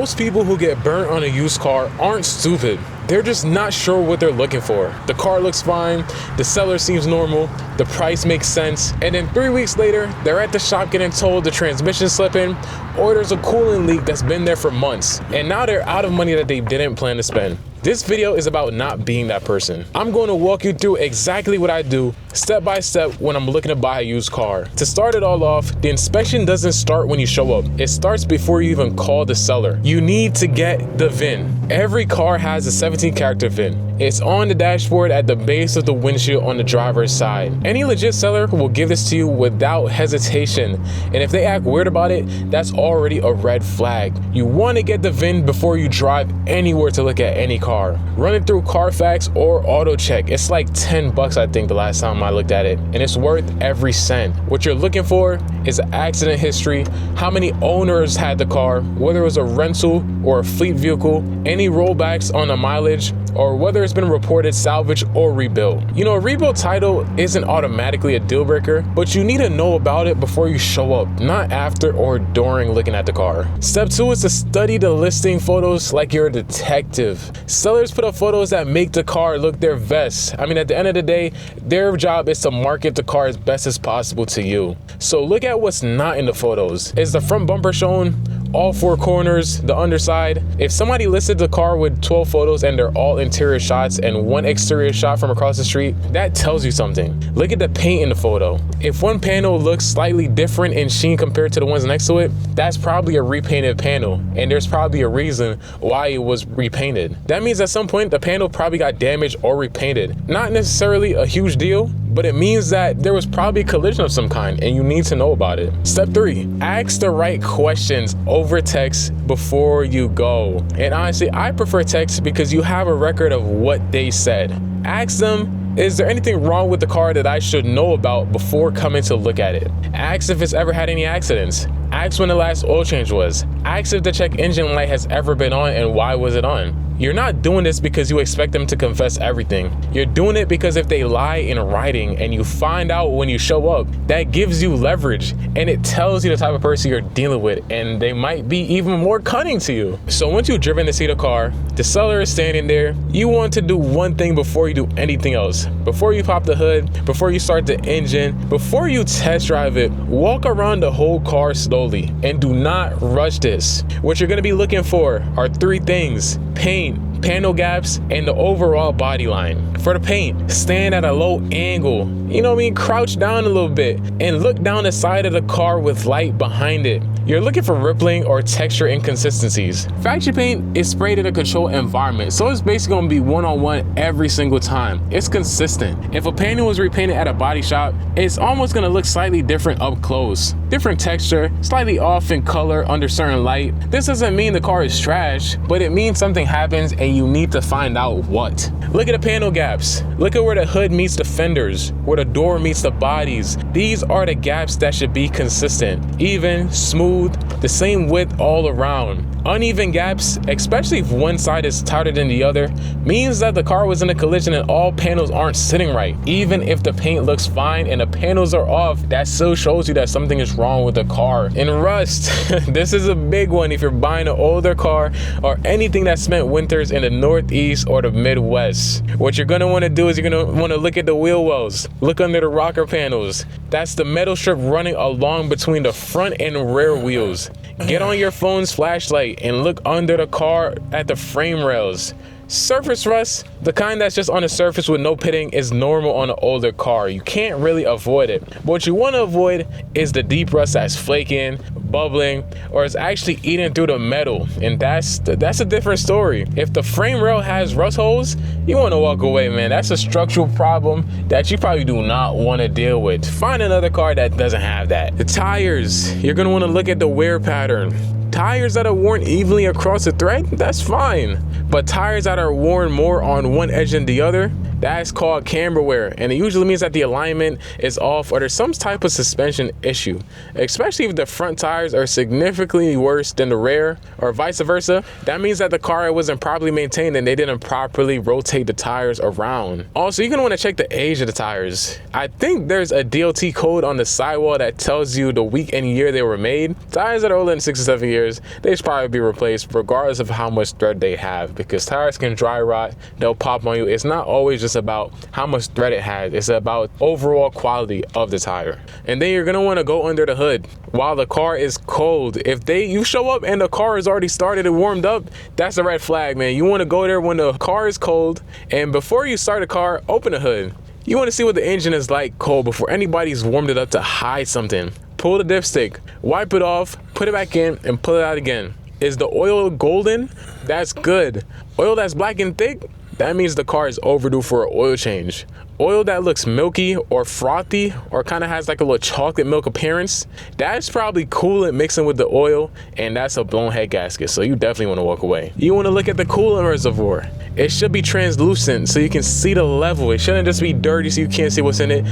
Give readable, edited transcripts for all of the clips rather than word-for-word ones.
Most people who get burnt on a used car aren't stupid. They're just not sure what they're looking for. The car looks fine, the seller seems normal, the price makes sense, and then 3 weeks later, they're at the shop getting told the transmission's slipping, or there's a coolant leak that's been there for months, and now they're out of money that they didn't plan to spend. This video is about not being that person. I'm going to walk you through exactly what I do step by step when I'm looking to buy a used car. To start it all off, the inspection doesn't start when you show up. It starts before you even call the seller. You need to get the VIN. Every car has a 17-character VIN. It's on the dashboard at the base of the windshield on the driver's side. Any legit seller will give this to you without hesitation. And if they act weird about it, that's already a red flag. You want to get the VIN before you drive anywhere to look at any car. Run it through Carfax or AutoCheck. It's like 10 bucks, I think, the last time I looked at it, and it's worth every cent. What you're looking for is accident history, how many owners had the car, whether it was a rental or a fleet vehicle, any rollbacks on the mileage, or whether it's been reported salvage or rebuilt. You know, a rebuilt title isn't automatically a deal breaker, but you need to know about it before you show up, not after or during looking at the car. Step 2 is to study the listing photos like you're a detective. Sellers put up photos that make the car look their best. I mean, at the end of the day, their job is to market the car as best as possible to you. So look at what's not in the photos. Is the front bumper shown? All 4 corners, the underside? If somebody listed the car with 12 photos and they're all interior shots and 1 exterior shot from across the street, that tells you something. Look at the paint in the photo. If one panel looks slightly different in sheen compared to the ones next to it, that's probably a repainted panel, and there's probably a reason why it was repainted. That means at some point the panel probably got damaged or repainted. Not necessarily a huge deal, but it means that there was probably a collision of some kind and you need to know about it. Step 3, ask the right questions over text before you go. And honestly, I prefer text because you have a record of what they said. Ask them, is there anything wrong with the car that I should know about before coming to look at it? Ask if it's ever had any accidents. Ask when the last oil change was. Ask if the check engine light has ever been on and why was it on. You're not doing this because you expect them to confess everything. You're doing it because if they lie in writing and you find out when you show up, that gives you leverage and it tells you the type of person you're dealing with, and they might be even more cunning to you. So once you've driven to see the car, the seller is standing there, you want to do one thing before you do anything else. Before you pop the hood, before you start the engine, before you test drive it, walk around the whole car slowly and do not rush this. What you're gonna be looking for are 3 things: paint, panel gaps, and the overall body line. For the paint, stand at a low angle, you know what I mean, crouch down a little bit and look down the side of the car with light behind it. You're looking for rippling or texture inconsistencies. Factory paint is sprayed in a controlled environment, so it's basically gonna be one-on-one every single time. It's consistent. If a panel was repainted at a body shop, it's almost gonna look slightly different up close. Different texture, slightly off in color under certain light. This doesn't mean the car is trash, but it means something happens and you need to find out what. Look at the panel gaps. Look at where the hood meets the fenders, where the door meets the bodies. These are the gaps that should be consistent, even, smooth, the same width all around. Uneven gaps, especially if one side is tighter than the other, means that the car was in a collision and all panels aren't sitting right. Even if the paint looks fine and the panels are off, that still shows you that something is wrong with the car. And rust, this is a big one if you're buying an older car or anything that spent winters in the Northeast or the Midwest. What you're gonna wanna do is you're gonna wanna look at the wheel wells, look under the rocker panels. That's the metal strip running along between the front and rear wheels. Get on your phone's flashlight and look under the car at the frame rails. Surface rust, the kind that's just on the surface with no pitting, is normal on an older car. You can't really avoid it. But what you want to avoid is the deep rust that's flaking, bubbling, or is actually eating through the metal. And that's a different story. If the frame rail has rust holes, you want to walk away, man. That's a structural problem that you probably do not want to deal with. Find another car that doesn't have that. The tires, you're going to want to look at the wear pattern. Tires that are worn evenly across the thread, that's fine. But tires that are worn more on one edge than the other, That's called camber wear, and it usually means that the alignment is off or there's some type of suspension issue, especially if the front tires are significantly worse than the rear or vice versa. That means that the car wasn't properly maintained and they didn't properly rotate the tires around. Also, you're gonna want to check the age of the tires. I think there's a DOT code on the sidewall that tells you the week and year they were made. Tires that are older than 6 to 7 years, they should probably be replaced regardless of how much thread they have, because tires can dry rot, they'll pop on you. It's not always just about how much thread it has, it's about overall quality of the tire. And then you're gonna want to go under the hood while the car is cold. If you show up and the car is already started and warmed up, that's a red flag, man. You want to go there when the car is cold, and before you start the car, open the hood. You want to see what the engine is like cold before anybody's warmed it up to hide something. Pull the dipstick, wipe it off, put it back in, and pull it out again. Is the oil golden? That's good. Oil that's black and thick? That means the car is overdue for an oil change. Oil that looks milky or frothy or kind of has like a little chocolate milk appearance, that's probably coolant mixing with the oil, and that's a blown head gasket, so you definitely want to walk away. You want to look at the coolant reservoir. It should be translucent so you can see the level. It shouldn't just be dirty so you can't see what's in it.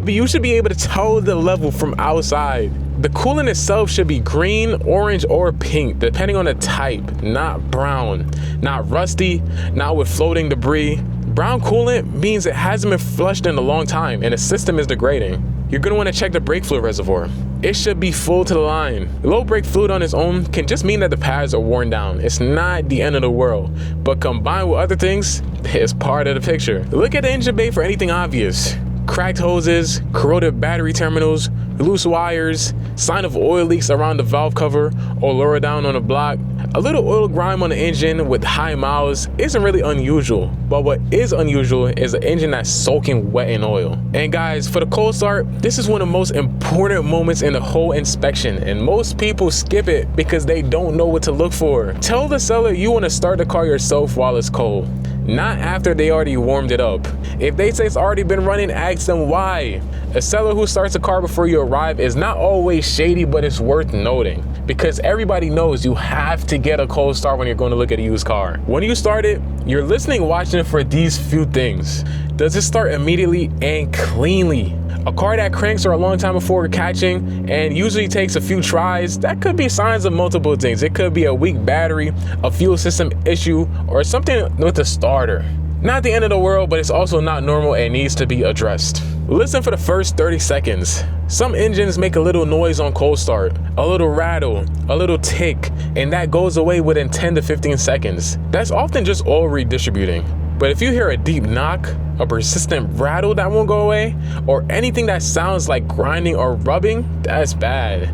You should be able to tell the level from outside. The coolant itself should be green, orange, or pink, depending on the type, not brown, not rusty, not with floating debris. Brown coolant means it hasn't been flushed in a long time and the system is degrading. You're gonna wanna check the brake fluid reservoir. It should be full to the line. Low brake fluid on its own can just mean that the pads are worn down. It's not the end of the world, but combined with other things, it's part of the picture. Look at the engine bay for anything obvious. Cracked hoses, corroded battery terminals, loose wires, sign of oil leaks around the valve cover or lower down on the block. A little oil grime on the engine with high miles isn't really unusual, but what is unusual is an engine that's soaking wet in oil. And guys, for the cold start, this is one of the most important moments in the whole inspection, and most people skip it because they don't know what to look for. Tell the seller you want to start the car yourself while it's cold, not after they already warmed it up. If they say it's already been running, ask them why. A seller who starts a car before you arrive is not always shady, but it's worth noting because everybody knows you have to get a cold start when you're going to look at a used car. When you start it, you're listening, watching for these few things. Does it start immediately and cleanly? A car that cranks for a long time before catching and usually takes a few tries, that could be signs of multiple things. It could be a weak battery, a fuel system issue, or something with the starter. Not the end of the world, but it's also not normal and needs to be addressed. Listen for the first 30 seconds. Some engines make a little noise on cold start, a little rattle, a little tick, and that goes away within 10 to 15 seconds. That's often just oil redistributing. But if you hear a deep knock, a persistent rattle that won't go away, or anything that sounds like grinding or rubbing, that's bad.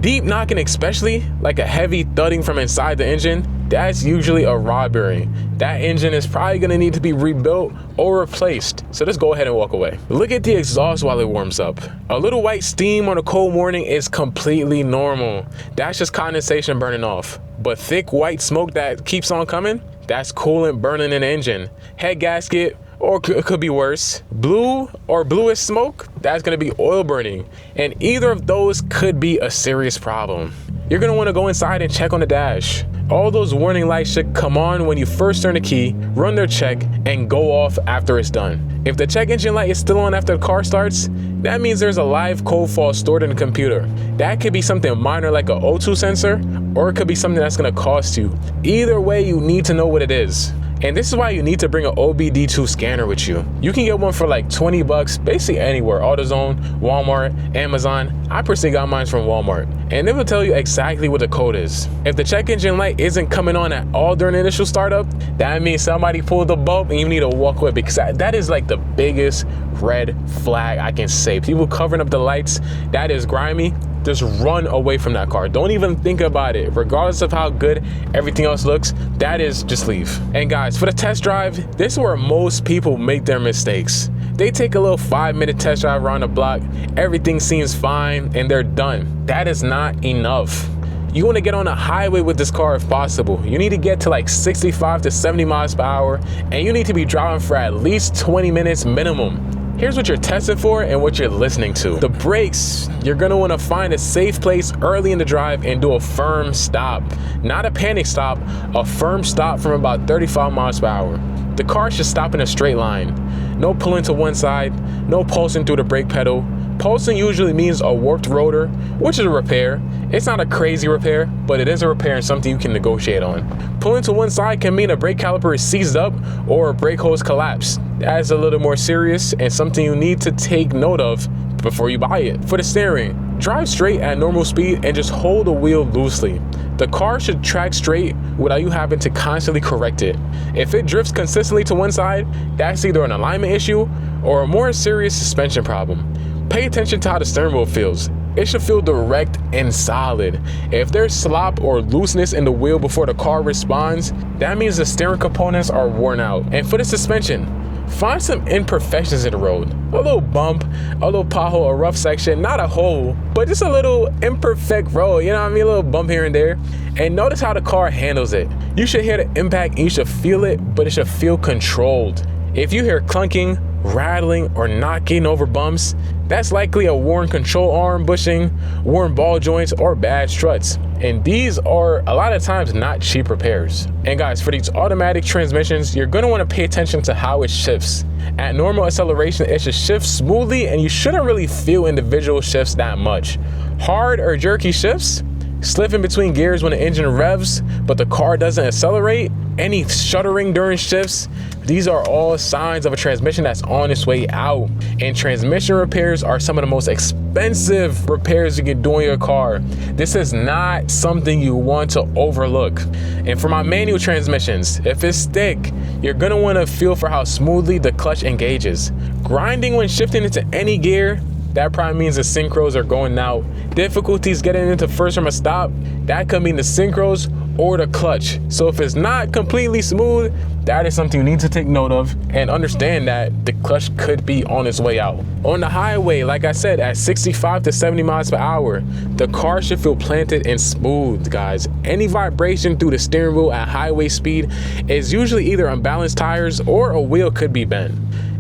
Deep knocking, especially like a heavy thudding from inside the engine, that's usually a rod bearing. That engine is probably gonna need to be rebuilt or replaced. So just go ahead and walk away. Look at the exhaust while it warms up. A little white steam on a cold morning is completely normal. That's just condensation burning off. But thick white smoke that keeps on coming, that's coolant burning in the engine. Head gasket, or it could be worse. Blue or bluish smoke, that's gonna be oil burning. And either of those could be a serious problem. You're gonna wanna go inside and check on the dash. All those warning lights should come on when you first turn the key, run their check, and go off after it's done. If the check engine light is still on after the car starts, that means there's a live cold fault stored in the computer. That could be something minor like an O2 sensor, or it could be something that's gonna cost you. Either way, you need to know what it is. And this is why you need to bring an OBD2 scanner with you. You can get one for like 20 bucks, basically anywhere, AutoZone, Walmart, Amazon. I personally got mine from Walmart. And it will tell you exactly what the code is. If the check engine light isn't coming on at all during the initial startup, that means somebody pulled the bulb and you need to walk away, because that is like the biggest red flag I can say. People covering up the lights, that is grimy. Just run away from that car. Don't even think about it. Regardless of how good everything else looks, that is, just leave. And guys, for the test drive, this is where most people make their mistakes. They take a little 5-minute test drive around the block, everything seems fine, and they're done. That is not enough. You want to get on a highway with this car if possible. You need to get to like 65 to 70 miles per hour, and you need to be driving for at least 20 minutes minimum. Here's what you're testing for and what you're listening to. The brakes, you're gonna wanna find a safe place early in the drive and do a firm stop. Not a panic stop, a firm stop from about 35 miles per hour. the car should stop in a straight line. No pulling to one side, no pulsing through the brake pedal. Pulsing usually means a warped rotor, which is a repair. It's not a crazy repair, but it is a repair and something you can negotiate on. Pulling to one side can mean a brake caliper is seized up or a brake hose collapsed. That's a little more serious and something you need to take note of before you buy it. For the steering, drive straight at normal speed and just hold the wheel loosely. The car should track straight without you having to constantly correct it. If it drifts consistently to one side, that's either an alignment issue or a more serious suspension problem. Pay attention to how the steering wheel feels. It should feel direct and solid. If there's slop or looseness in the wheel before the car responds, that means the steering components are worn out. And for the suspension, find some imperfections in the road. A little bump, a little pothole, a rough section, not a hole, but just a little imperfect road, you know what I mean? A little bump here and there. And notice how the car handles it. You should hear the impact and you should feel it, but it should feel controlled. If you hear clunking, rattling, or knocking over bumps, that's likely a worn control arm bushing, worn ball joints, or bad struts. And these are a lot of times not cheap repairs. And guys, for these automatic transmissions, you're gonna wanna pay attention to how it shifts. At normal acceleration, it should shift smoothly and you shouldn't really feel individual shifts that much. Hard or jerky shifts, slipping between gears when the engine revs, but the car doesn't accelerate, any shuddering during shifts, these are all signs of a transmission that's on its way out. And transmission repairs are some of the most expensive repairs you can do on your car. This is not something you want to overlook. And for my manual transmissions, if it's thick, you're gonna wanna feel for how smoothly the clutch engages. Grinding when shifting into any gear, that probably means the synchros are going out. Difficulties getting into first from a stop, that could mean the synchros or the clutch. So if it's not completely smooth, that is something you need to take note of and understand that the clutch could be on its way out. On the highway, like I said, at 65 to 70 miles per hour, the car should feel planted and smooth, guys. Any vibration through the steering wheel at highway speed is usually either unbalanced tires or a wheel could be bent.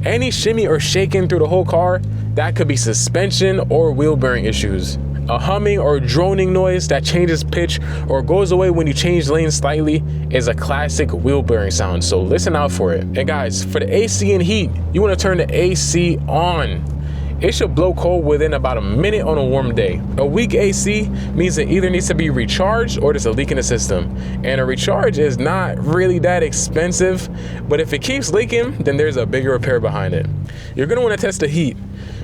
Any shimmy or shaking through the whole car, that could be suspension or wheel bearing issues. A humming or droning noise that changes pitch or goes away when you change lanes slightly is a classic wheel bearing sound, so listen out for it. And guys, for the AC and heat, you want to turn the AC on. It should blow cold within about a minute on a warm day. A weak AC means it either needs to be recharged or there's a leak in the system. And a recharge is not really that expensive, but if it keeps leaking, then there's a bigger repair behind it. You're gonna wanna test the heat.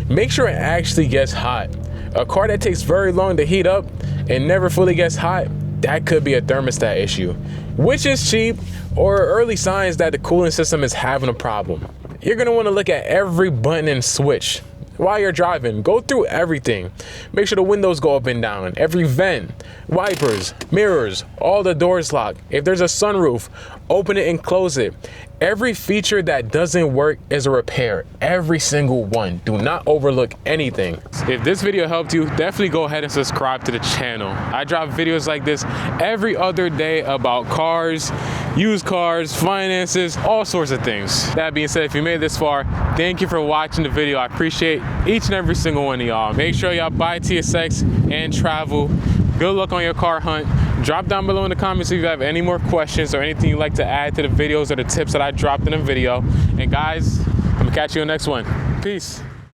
Make sure it actually gets hot. A car that takes very long to heat up and never fully gets hot, that could be a thermostat issue, which is cheap or early signs that the cooling system is having a problem. You're gonna wanna look at every button and switch. While you're driving, go through everything. Make sure the windows go up and down, every vent, wipers, mirrors, all the doors locked. If there's a sunroof, open it and close it. Every feature that doesn't work is a repair, every single one. Do not overlook anything. If this video helped you, definitely go ahead and subscribe to the channel. I drop videos like this every other day about cars, used cars, finances, all sorts of things. That being said, if you made it this far, thank you for watching the video. I appreciate each and every single one of y'all. Make sure y'all buy TSX and travel. Good luck on your car hunt. Drop down below in the comments if you have any more questions or anything you'd like to add to the videos or the tips that I dropped in the video. And guys, I'm gonna catch you in the next one. Peace.